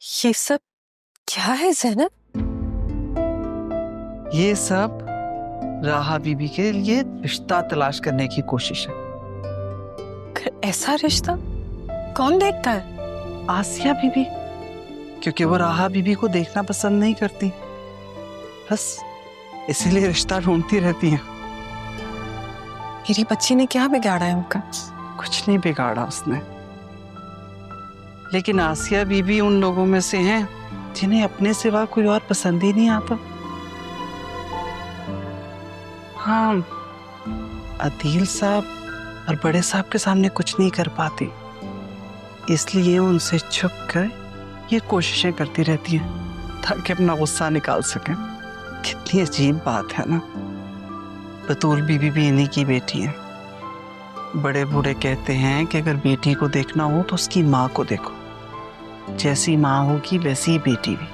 ये सब क्या है ज़ैनब? ये सब राहा बीबी के लिए रिश्ता तलाश करने की कोशिश है। ऐसा रिश्ता कौन देखता है? आसिया बीबी, क्योंकि वो राहा बीबी को देखना पसंद नहीं करती, बस इसीलिए रिश्ता ढूंढती रहती हैं। मेरी बच्ची ने क्या बिगाड़ा है उनका? कुछ नहीं बिगाड़ा उसने, लेकिन आसिया बीबी उन लोगों में से हैं जिन्हें अपने सिवा कोई और पसंद ही नहीं आता। हाँ, अदील साहब और बड़े साहब के सामने कुछ नहीं कर पाती, इसलिए उनसे छुप कर ये कोशिशें करती रहती हैं ताकि अपना गुस्सा निकाल सकें। कितनी अजीब बात है ना। बतूल बीबी भी इन्हीं की बेटी है। बड़े बूढ़े कहते हैं कि अगर बेटी को देखना हो तो उसकी माँ को देखो, जैसी माँ होगी वैसी ही बेटी भी।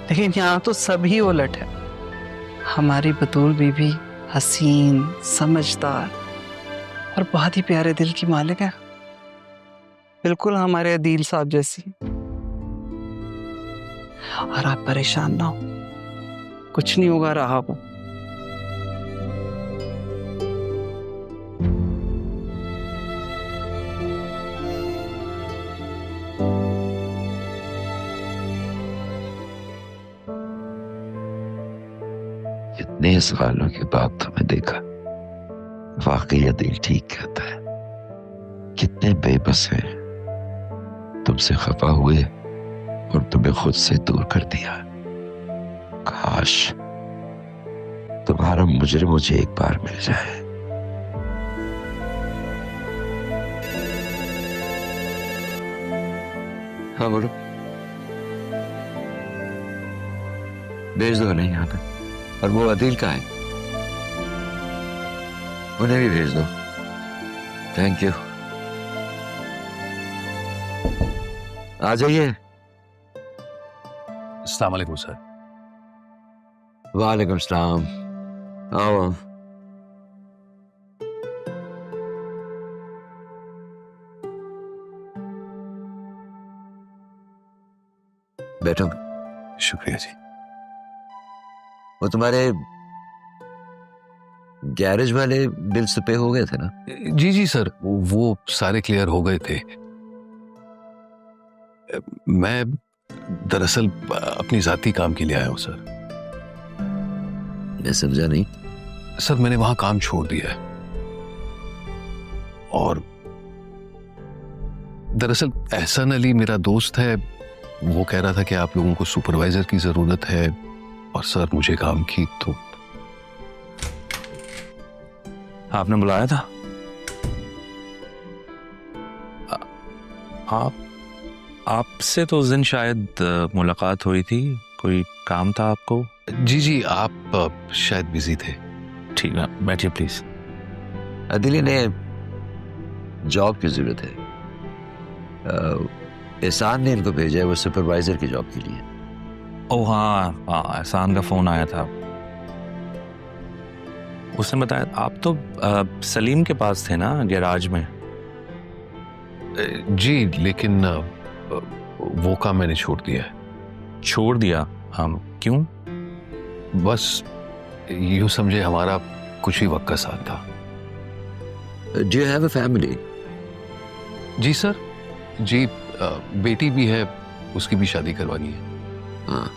लेकिन यहाँ तो सभी उलट है। हमारी बतूल बीबी हसीन, समझदार और बहुत ही प्यारे दिल की मालिक है, बिल्कुल हमारे अदील साहब जैसी। और आप परेशान ना हो, कुछ नहीं होगा राहा को। इतने सवालों के बाद तुम्हें देखा, वाकई अदील ठीक कहता है। कितने बेबस हैं, तुमसे खफा हुए और तुम्हें खुद से दूर कर दिया। काश तुम्हारा मुजरिम मुझे एक बार मिल जाए। हाँ बोलो। भेज दो नहीं यहाँ पे। और वो अदील का है, उन्हें भी भेज दो। Thank you. आ जाइए। अस्सलाम वालेकुम सर। वालेकुम सलाम। आओ। बैठो। शुक्रिया जी। वो तुम्हारे गैरेज वाले बिल्स पे हो गए थे ना? जी जी सर, वो सारे क्लियर हो गए थे। मैं दरअसल अपनी जाती काम के लिए आया हूँ सर। मैं समझा नहीं। सर मैंने वहां काम छोड़ दिया है, और दरअसल एहसन अली मेरा दोस्त है, वो कह रहा था कि आप लोगों को सुपरवाइजर की जरूरत है, और सर मुझे काम की तो। आपने बुलाया था? आपसे तो उस दिन शायद मुलाकात हुई थी, कोई काम था आपको? जी जी, आप शायद बिजी थे। ठीक है, बैठिए प्लीज। अदील ने जॉब की जरूरत है। एहसान ने इनको भेजा है, वो सुपरवाइजर की जॉब के लिए। ओह हाँ हाँ, एहसान का फोन आया था। उसने बताया आप तो सलीम के पास थे ना, गैराज में? जी, लेकिन वो काम मैंने छोड़ दिया है। छोड़ दिया? हम क्यों? बस यूं समझे, हमारा कुछ ही वक्त का साथ था। Do you have a family? जी सर, जी बेटी भी है, उसकी भी शादी करवानी है। हाँ।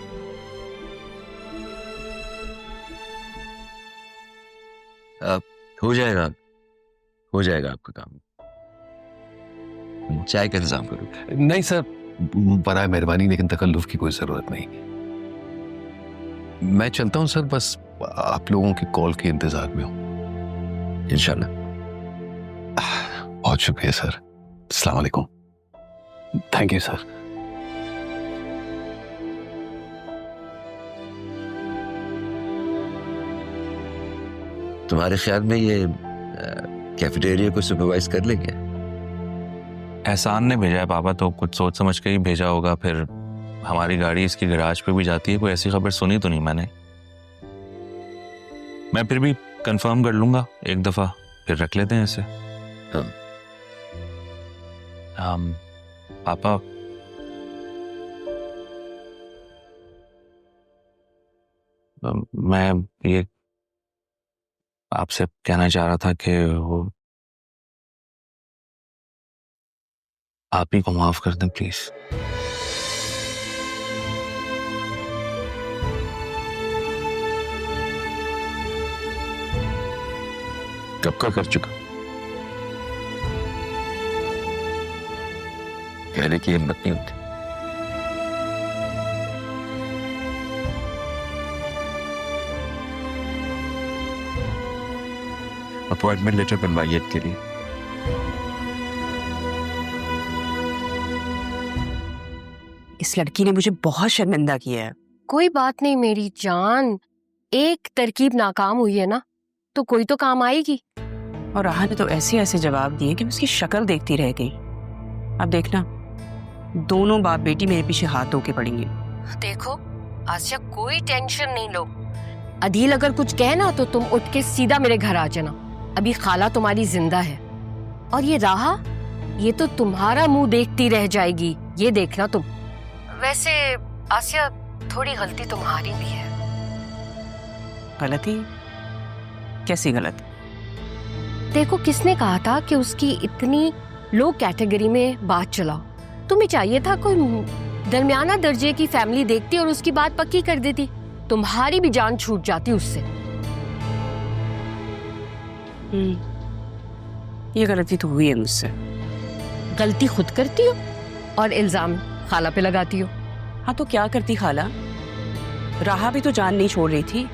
हो जाएगा, हो जाएगा आपका काम। चाय का इंतजाम करो। नहीं सर, बराए मेहरबानी, लेकिन तकल्लुफ की कोई जरूरत नहीं। मैं चलता हूं सर, बस आप लोगों की कॉल के इंतजार में हूं। इंशाल्लाह। बहुत शुक्रिया सर। अस्सलाम वालेकुम। Thank you sir. तुम्हारे ख्याल में ये कैफेटेरिया को सुपरवाइज कर लेंगे? एहसान ने भेजा है पापा, तो कुछ सोच समझ के ही भेजा होगा। फिर हमारी गाड़ी इसकी गैराज पे भी जाती है, कोई ऐसी खबर सुनी तो नहीं मैंने। मैं फिर भी कंफर्म कर लूंगा एक दफा, फिर रख लेते हैं इसे। हाँ। पापा मैं ये आपसे कहना चाह रहा था कि वो आप ही को माफ कर दें प्लीज। कब का कर चुका, कहने की हिम्मत नहीं होती। अपॉइंटमेंट लेटर बनवाइए इसके लिए। इस लड़की ने मुझे बहुत शर्मिंदा किया है। कोई बात नहीं मेरी जान, एक तरकीब नाकाम हुई है ना तो कोई तो काम आएगी। और राहा ने तो ऐसे ऐसे जवाब दिए कि मैं उसकी शक्ल देखती रह गई। अब देखना, दोनों बाप बेटी मेरे पीछे हाथ धो के पड़ेंगे। देखो आसिया, कोई टेंशन नहीं लो। अदील अगर कुछ कहे ना तो तुम उठ के सीधा मेरे घर आ जाना। अभी खाला तुम्हारी जिंदा है। और ये राहा, ये तो तुम्हारा मुंह देखती रह जाएगी, ये देखना तुम। वैसे आसिया, थोड़ी गलती तुम्हारी भी है। गलती? कैसी गलती? देखो, किसने कहा था कि उसकी इतनी लो कैटेगरी में बात चलाओ? तुम्हें चाहिए था कोई दरमियाना दर्जे की फैमिली देखती और उसकी बात पक्की कर देती। तुम्हारी भी जान छूट जाती उससे। ये गलती तो हुई है मुझसे। गलती खुद करती हो और इल्जाम खाला पे लगाती हो। हाँ तो क्या करती खाला? राहा भी तो जान नहीं छोड़ रही थी।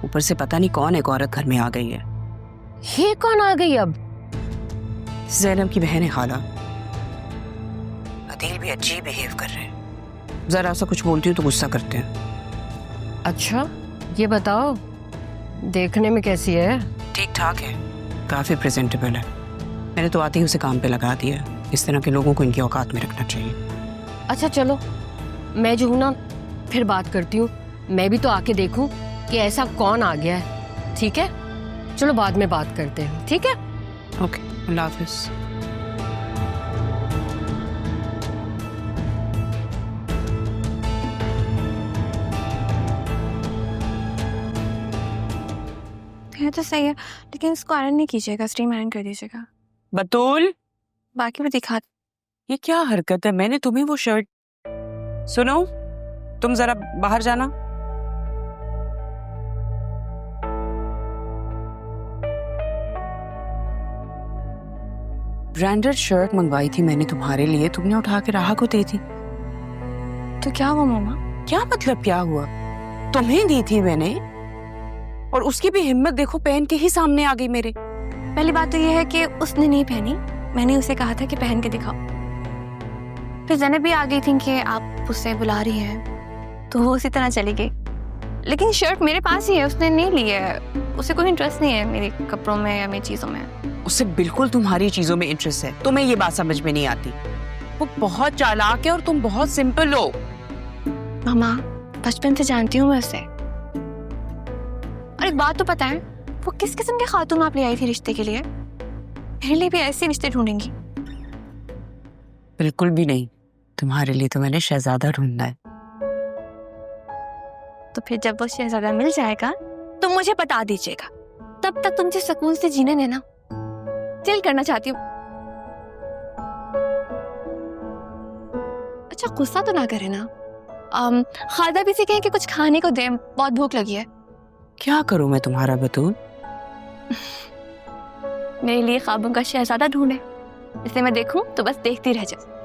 ऊपर से पता नहीं कौन एक औरत घर में आ गई है। ये कौन आ गई अब? ज़ैनब की बहन है खाला। अदील भी अजीब बिहेव कर रहे हैं। जरा सा कुछ बोलती हूँ तो गुस्सा करते हैं। अच्छा, ये बताओ देखने में कैसी है? ठीक ठाक है, काफी प्रेजेंटेबल है। मैंने तो आते ही उसे काम पे लगा दिया। इस तरह के लोगों को इनकी औकात में रखना चाहिए। अच्छा चलो, मैं जो हूं ना फिर बात करती हूँ। मैं भी तो आके देखूं कि ऐसा कौन आ गया है। ठीक है, चलो बाद में बात करते हैं। ठीक है, ओके, अल्लाह हाफिज। है तो सही है, लेकिन इसको आयरन नहीं कीजिएगा, स्टीम आयरन कर दीजिएगा। बतूल, बाकी भी दिखा। ये क्या हरकत है? मैंने तुम्हें वो शर्ट... सुनो, तुम जरा बाहर जाना। ब्रांडेड शर्ट मंगवाई थी मैंने तुम्हारे लिए, तुमने उठा के राहा को दे दी। तो क्या हुआ मामा? क्या मतलब क्या हुआ? तुम्हें दी थी मैंने और उसकी भी हिम्मत देखो, पहन के ही सामने आ गई मेरे। पहली बात तो ये है कि उसने नहीं पहनी, मैंने उसे कहा था कि पहन के दिखाओ। फिर ज़ैनब भी आ गई थी कि आप उससे बुला रही हैं, तो वो उसी तरह चली गई। लेकिन शर्ट मेरे पास ही है, उसने नहीं ली है। उसे कोई इंटरेस्ट नहीं है मेरे कपड़ों में या मेरी चीज़ों में। उसे बिल्कुल तुम्हारी चीजों में इंटरेस्ट है। तुम्हें ये बात समझ में नहीं आती। वो बहुत चालाक है और तुम बहुत सिंपल हो। मामा, बचपन से जानती हूँ मैं उसे। और एक बात तो पता है, वो किस किस्म के खातून आप ले आई थी रिश्ते के लिए? मेरे लिए भी ऐसे रिश्ते ढूंढेंगी? बिल्कुल भी नहीं, तुम्हारे लिए तो मैंने शहजादा ढूंढना है। तो फिर जब वो शहजादा मिल जाएगा तो मुझे बता दीजिएगा। तब तक तुमसे सुकून से जीने देना, चिल करना चाहती हूँ। अच्छा, गुस्सा तो ना करे ना। खादा भी से कहें कि कुछ खाने को दें, बहुत भूख लगी है। क्या करूं मैं तुम्हारा बतूल? मेरे लिए ख्वाबों का शहजादा ढूंढे, इसे मैं देखूं तो बस देखती रह जाऊं।